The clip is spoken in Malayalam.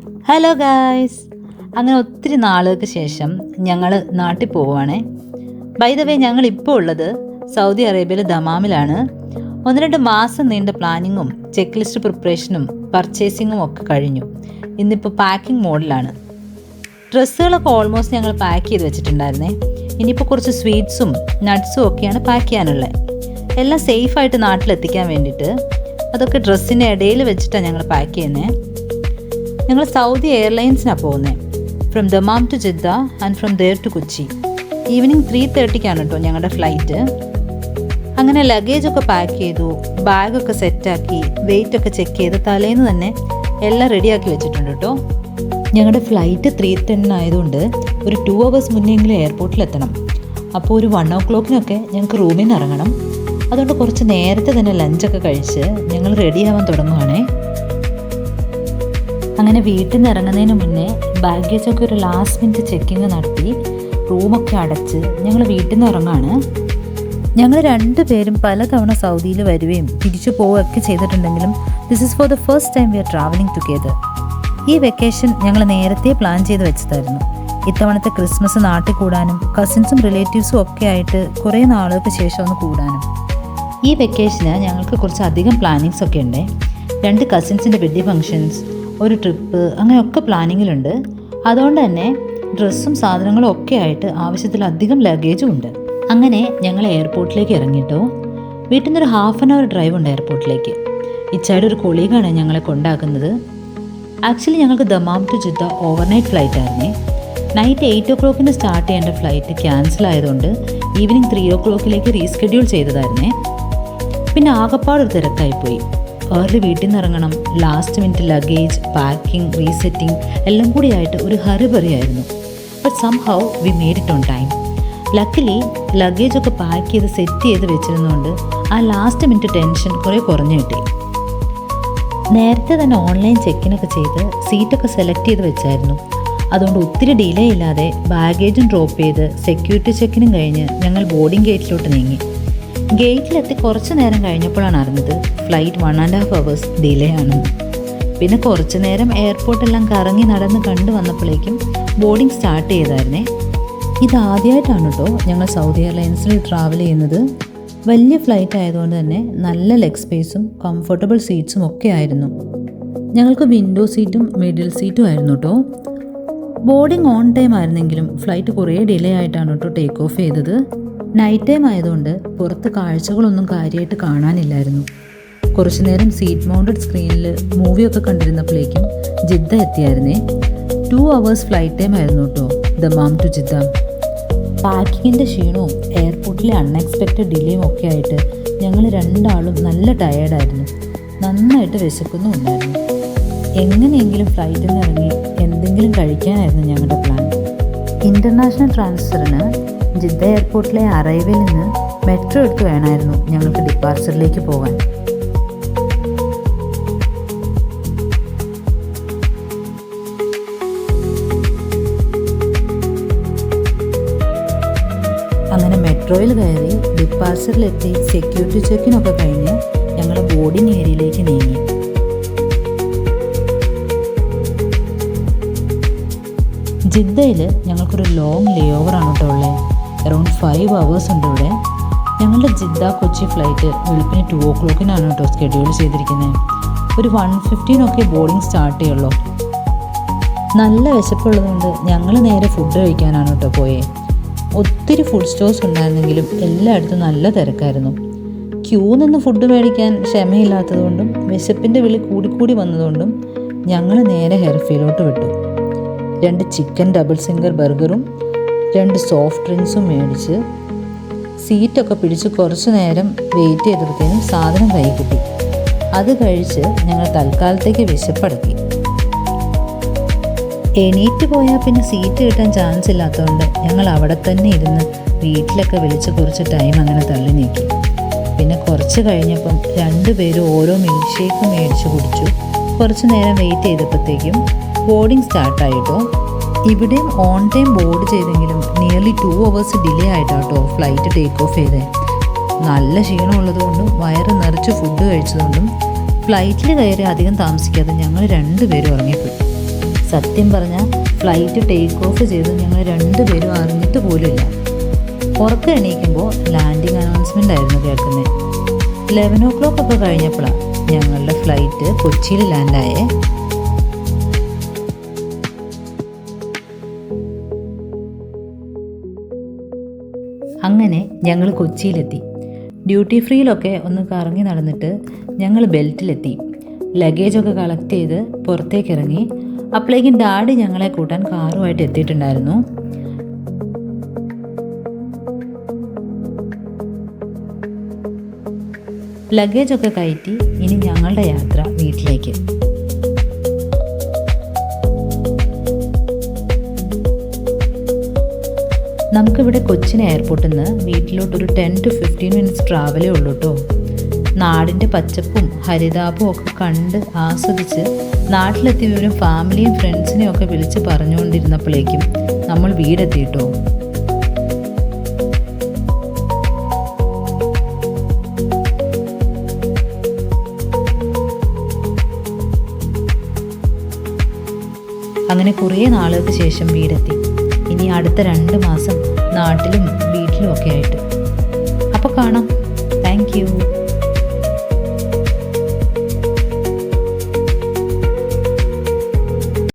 ഹലോ ഗായ്സ്, അങ്ങനെ ഒത്തിരി നാളുകൾക്ക് ശേഷം ഞങ്ങൾ നാട്ടിൽ പോവുകയാണേ. ബൈ ദ വേ, ഞങ്ങൾ ഇപ്പോൾ ഉള്ളത് സൗദി അറേബ്യയിലെ ദമാമിലാണ്. 1-2 മാസം നീണ്ട പ്ലാനിങ്ങും ചെക്ക് ലിസ്റ്റ് പ്രിപ്പറേഷനും പർച്ചേസിങ്ങും ഒക്കെ കഴിഞ്ഞു. ഇന്നിപ്പോൾ പാക്കിംഗ് മോഡിലാണ്. ഡ്രസ്സുകളൊക്കെ ഓൾമോസ്റ്റ് ഞങ്ങൾ പാക്ക് ചെയ്ത് വെച്ചിട്ടുണ്ടായിരുന്നേ. ഇനിയിപ്പോൾ കുറച്ച് സ്വീറ്റ്സും നട്ട്സും ഒക്കെയാണ് പാക്ക് ചെയ്യാനുള്ളത്. എല്ലാം സേഫായിട്ട് നാട്ടിലെത്തിക്കാൻ വേണ്ടിയിട്ട് അതൊക്കെ ഡ്രസ്സിൻ്റെ ഇടയിൽ വെച്ചിട്ടാണ് ഞങ്ങൾ പാക്ക് ചെയ്യുന്നത്. ഞങ്ങൾ സൗദി എയർലൈൻസിനാണ് പോകുന്നത്. From Dammam to Jeddah and from there to Kochi. Evening 3:30 കേട്ടോ ഞങ്ങളുടെ ഫ്ലൈറ്റ്. അങ്ങനെ ലഗേജൊക്കെ പാക്ക് ചെയ്തു, ബാഗൊക്കെ സെറ്റാക്കി, വെയിറ്റൊക്കെ ചെക്ക് ചെയ്ത് തലേന്ന് തന്നെ എല്ലാം റെഡിയാക്കി വെച്ചിട്ടുണ്ട് കേട്ടോ. ഞങ്ങളുടെ ഫ്ലൈറ്റ് 3:10 ആയതുകൊണ്ട് ഒരു 2 hours മുന്നെങ്കിലും എയർപോർട്ടിലെത്തണം. അപ്പോൾ ഒരു 1 o'clock ഞങ്ങൾക്ക് റൂമിൽ നിന്ന് ഇറങ്ങണം. അതുകൊണ്ട് കുറച്ച് നേരത്തെ തന്നെ ലഞ്ചൊക്കെ കഴിച്ച് ഞങ്ങൾ റെഡിയാവാൻ തുടങ്ങുവാണേ. അങ്ങനെ വീട്ടിൽ നിന്ന് ഇറങ്ങുന്നതിന് മുന്നേ ബാഗേജൊക്കെ ഒരു ലാസ്റ്റ് മിനിറ്റ് ചെക്കിങ് നടത്തി റൂമൊക്കെ അടച്ച് ഞങ്ങൾ വീട്ടിൽ നിന്ന് ഇറങ്ങുകയാണ്. ഞങ്ങൾ 2 പേരും പലതവണ സൗദിയിൽ വരികയും തിരിച്ചു പോവുകയൊക്കെ ചെയ്തിട്ടുണ്ടെങ്കിലും this is for the first time we are travelling together. ഈ വെക്കേഷൻ ഞങ്ങൾ നേരത്തെ പ്ലാൻ ചെയ്ത് വെച്ചതായിരുന്നു. ഇത്തവണത്തെ ക്രിസ്മസ് നാട്ടിൽ കൂടാനും കസിൻസും റിലേറ്റീവ്സും ഒക്കെ ആയിട്ട് കുറേ നാളുകൾക്ക് ശേഷം ഒന്ന് കൂടാനും. ഈ വെക്കേഷന് ഞങ്ങൾക്ക് കുറച്ച് അധികം പ്ലാനിങ്സ് ഒക്കെ ഉണ്ട്. 2 കസിൻസിൻ്റെ ബർത്ത്ഡേ ഫങ്ഷൻസ്, ഒരു ട്രിപ്പ്, അങ്ങനെയൊക്കെ പ്ലാനിങ്ങിലുണ്ട്. അതുകൊണ്ട് തന്നെ ഡ്രസ്സും സാധനങ്ങളും ഒക്കെ ആയിട്ട് ആവശ്യത്തിലധികം ലഗേജും ഉണ്ട്. അങ്ങനെ ഞങ്ങൾ എയർപോർട്ടിലേക്ക് ഇറങ്ങിയിട്ടോ. വീട്ടിൽ നിന്നൊരു 1/2 hour ഡ്രൈവ് ഉണ്ട് എയർപോർട്ടിലേക്ക്. ഇച്ചായുടെ ഒരു കൊളീഗാണ് ഞങ്ങളെ കൊണ്ടാക്കുന്നത്. ആക്ച്വലി ഞങ്ങൾക്ക് Dammam to Jeddah overnight flight ആയിരുന്നേ. നൈറ്റ് 8 o'clock സ്റ്റാർട്ട് ചെയ്യേണ്ട ഫ്ലൈറ്റ് ക്യാൻസൽ ആയതുകൊണ്ട് ഈവനിങ് 3 o'clock റീസ്കെഡ്യൂൾ ചെയ്തതായിരുന്നേ. പിന്നെ ആകപ്പാടൊരു തിരക്കായിപ്പോയി. ഏർലി വീട്ടിൽ നിന്ന് ഇറങ്ങണം, last minute luggage packing, resetting എല്ലാം കൂടിയായിട്ട് ഒരു ഹറിബറിയായിരുന്നു. But somehow we made it on time. Luckily ലഗേജൊക്കെ പാക്ക് ചെയ്ത് സെറ്റ് ചെയ്ത് വെച്ചിരുന്നതുകൊണ്ട് ആ ലാസ്റ്റ് മിനിറ്റ് ടെൻഷൻ കുറേ കുറഞ്ഞു കിട്ടി. നേരത്തെ തന്നെ ഓൺലൈൻ ചെക്കിനൊക്കെ ചെയ്ത് സീറ്റൊക്കെ സെലക്ട് ചെയ്ത് വെച്ചായിരുന്നു. അതുകൊണ്ട് ഒത്തിരി ഡിലേ ഇല്ലാതെ ബാഗേജും ഡ്രോപ്പ് ചെയ്ത് സെക്യൂരിറ്റി ചെക്കിനും കഴിഞ്ഞ് ഞങ്ങൾ ബോർഡിംഗ് ഗേറ്റിലോട്ട് നീങ്ങി. ഗേറ്റിലെത്തി കുറച്ച് നേരം കഴിഞ്ഞപ്പോഴാണ് അറിഞ്ഞത് ഫ്ലൈറ്റ് 1.5 hours ഡിലേ ആണ്. പിന്നെ കുറച്ച് നേരം എയർപോർട്ടെല്ലാം കറങ്ങി നടന്ന് കണ്ടു വന്നപ്പോഴേക്കും ബോർഡിംഗ് സ്റ്റാർട്ട് ചെയ്തായിരുന്നേ. ഇതാദ്യമായിട്ടാണ് കേട്ടോ ഞങ്ങൾ സൗദി എയർലൈൻസിൽ ട്രാവൽ ചെയ്യുന്നത്. വലിയ ഫ്ലൈറ്റ് ആയതുകൊണ്ട് തന്നെ നല്ല ലെഗ് സ്പേസും കംഫർട്ടബിൾ സീറ്റ്സും ഒക്കെ ആയിരുന്നു. ഞങ്ങൾക്ക് വിൻഡോ സീറ്റും മിഡിൽ സീറ്റും ആയിരുന്നു കേട്ടോ. ബോർഡിംഗ് ഓൺ ടൈം ആയിരുന്നെങ്കിലും ഫ്ലൈറ്റ് കുറേ ഡിലേ ആയിട്ടാണ് കേട്ടോ ടേക്ക് ഓഫ് ചെയ്തത്. നൈറ്റ് ടൈം ആയതുകൊണ്ട് പുറത്ത് കാഴ്ചകളൊന്നും കാര്യമായിട്ട് കാണാനില്ലായിരുന്നു. കുറച്ചു നേരം സീറ്റ് മൗണ്ടഡ് സ്ക്രീനിൽ മൂവിയൊക്കെ കണ്ടിരുന്നപ്പോഴേക്കും ജിദ്ദ എത്തിയായിരുന്നേ. 2 hours ഫ്ലൈറ്റ് ടൈം ആയിരുന്നു കേട്ടോ ദമാം ടു ജിദ്ദ. പാക്കിങ്ങിൻ്റെ ക്ഷീണവും എയർപോർട്ടിലെ അൺഎക്സ്പെക്റ്റഡ് ഡിലേയും ഒക്കെ ആയിട്ട് ഞങ്ങൾ 2 ആളും നല്ല ടയേർഡായിരുന്നു. നന്നായിട്ട് വിശക്കുന്നുണ്ടായിരുന്നു. എങ്ങനെയെങ്കിലും ഫ്ലൈറ്റിൽ നിന്ന് ഇറങ്ങി എന്തെങ്കിലും കഴിക്കാനായിരുന്നു ഞങ്ങളുടെ പ്ലാൻ. ഇൻ്റർനാഷണൽ ട്രാൻസ്ഫറിന് ജിദ്ദ എയർപോർട്ടിലെ അറൈവിൽ നിന്ന് മെട്രോ എടുത്ത് വേണമായിരുന്നു ഞങ്ങൾക്ക് ഡിപ്പാർച്ചറിലേക്ക് പോകാൻ. അങ്ങനെ മെട്രോയിൽ കയറി ഡിപ്പാർച്ചറിലെത്തി സെക്യൂരിറ്റി ചെക്കിനൊക്കെ കഴിഞ്ഞ് ഞങ്ങൾ ബോർഡിംഗ് ഏരിയയിലേക്ക് നീങ്ങി. ജിദ്ദയിൽ ഞങ്ങൾക്കൊരു ലോങ് ലേ ഓവറാണ് കേട്ടോ ഉള്ളത്. അറൗണ്ട് 5 hours ഉണ്ട് ഇവിടെ. ഞങ്ങളുടെ ജിദ്ദ കൊച്ചി ഫ്ലൈറ്റ് വെളുപ്പിന് 2 o'clock കേട്ടോ സ്കെഡ്യൂൾ ചെയ്തിരിക്കുന്നത്. ഒരു 1:15 ബോർഡിംഗ് സ്റ്റാർട്ട് ചെയ്യുള്ളൂ. നല്ല വിശപ്പുള്ളതുകൊണ്ട് ഞങ്ങൾ നേരെ ഫുഡ് കഴിക്കാനാണ് കേട്ടോ പോയത്. ഒത്തിരി ഫുഡ് സ്റ്റോഴ്സ് ഉണ്ടായിരുന്നെങ്കിലും എല്ലായിടത്തും നല്ല തിരക്കായിരുന്നു. ക്യൂ നിന്ന് ഫുഡ് മേടിക്കാൻ ക്ഷമയില്ലാത്തതുകൊണ്ടും വിശപ്പിൻ്റെ വിളി കൂടിക്കൂടി വന്നതുകൊണ്ടും ഞങ്ങൾ നേരെ ഹെർഫിയിലോട്ട് വിട്ടു. 2 ചിക്കൻ ഡബിൾ സിംഗർ ബർഗറും 2 സോഫ്റ്റ് ഡ്രിങ്ക്സും മേടിച്ച് സീറ്റൊക്കെ പിടിച്ച് കുറച്ച് നേരം വെയിറ്റ് ചെയ്തപ്പോഴത്തേനും സാധനം കൈ കിട്ടി. അത് കഴിച്ച് ഞങ്ങൾ തൽക്കാലത്തേക്ക് വിശപ്പടക്കി. എണീറ്റ് പോയാൽ പിന്നെ സീറ്റ് കിട്ടാൻ ചാൻസ് ഇല്ലാത്തതുകൊണ്ട് ഞങ്ങൾ അവിടെ തന്നെ ഇരുന്ന് വീട്ടിലൊക്കെ വിളിച്ച് കുറച്ച് ടൈം അങ്ങനെ തള്ളി നീക്കി. പിന്നെ കുറച്ച് കഴിഞ്ഞപ്പം 2 പേരും ഓരോ മിൽക്ക് ഷേക്ക് മേടിച്ച് കുടിച്ചു. കുറച്ച് നേരം വെയിറ്റ് ചെയ്തപ്പോഴത്തേക്കും ബോർഡിംഗ് സ്റ്റാർട്ടായിട്ടോ. ഇവിടെയും ഓൺ ടൈം ബോർഡ് ചെയ്തെങ്കിലും നിയർലി 2 hours ഡിലേ ആയിട്ടാട്ടോ ഫ്ലൈറ്റ് ടേക്ക് ഓഫ് ചെയ്തത്. നല്ല ക്ഷീണമുള്ളതുകൊണ്ടും വയറ് നിറച്ച് ഫുഡ് കഴിച്ചതുകൊണ്ടും ഫ്ലൈറ്റിൽ കയറി അധികം താമസിക്കാതെ ഞങ്ങൾ 2 പേരും ഉറങ്ങിപ്പോയി. സത്യം പറഞ്ഞാൽ ഫ്ലൈറ്റ് ടേക്ക് ഓഫ് ചെയ്ത് ഞങ്ങൾ രണ്ടുപേരും അറിഞ്ഞിട്ട് പോലുമില്ല. ഉറക്കം എണീക്കുമ്പോൾ ലാൻഡിങ് അനൗൺസ്മെൻ്റ് ആയിരുന്നു കേൾക്കുന്നത്. 11 o'clock ഒക്കെ കഴിഞ്ഞപ്പോഴാണ് ഞങ്ങളുടെ ഫ്ലൈറ്റ് കൊച്ചിയിൽ ലാൻഡായേ. അങ്ങനെ ഞങ്ങൾ കൊച്ചിയിലെത്തി. ഡ്യൂട്ടി ഫ്രീയിലൊക്കെ ഒന്ന് കറങ്ങി നടന്നിട്ട് ഞങ്ങൾ ബെൽറ്റിലെത്തി. ലഗേജൊക്കെ കളക്ട് ചെയ്ത് പുറത്തേക്ക് ഇറങ്ങി. അപ്പോഴേക്കും ഡാഡി ഞങ്ങളെ കൂട്ടാൻ കാറുമായിട്ട് എത്തിയിട്ടുണ്ടായിരുന്നു. ലഗേജൊക്കെ കയറ്റി ഇനി ഞങ്ങളുടെ യാത്ര വീട്ടിലേക്ക്. നമുക്കിവിടെ കൊച്ചിൻ എയർപോർട്ടിൽ നിന്ന് വീട്ടിലോട്ടൊരു 10 to 15 minutes ട്രാവലേ ഉള്ളൂ കേട്ടോ. നാടിൻ്റെ പച്ചപ്പും ഹരിതാപവും ഒക്കെ കണ്ട് ആസ്വദിച്ച് നാട്ടിലെത്തിയവരും ഫാമിലിയും ഫ്രണ്ട്സിനെയും ഒക്കെ വിളിച്ച് പറഞ്ഞുകൊണ്ടിരുന്നപ്പോഴേക്കും നമ്മൾ വീടെത്തിയിട്ടോ. അങ്ങനെ കുറേ നാളുകൾക്ക് ശേഷം വീടെത്തി. ഇനി അടുത്ത 2 മാസം നാട്ടിലും വീട്ടിലും ഒക്കെ ആയിട്ട്. അപ്പോൾ കാണാം. Thank you.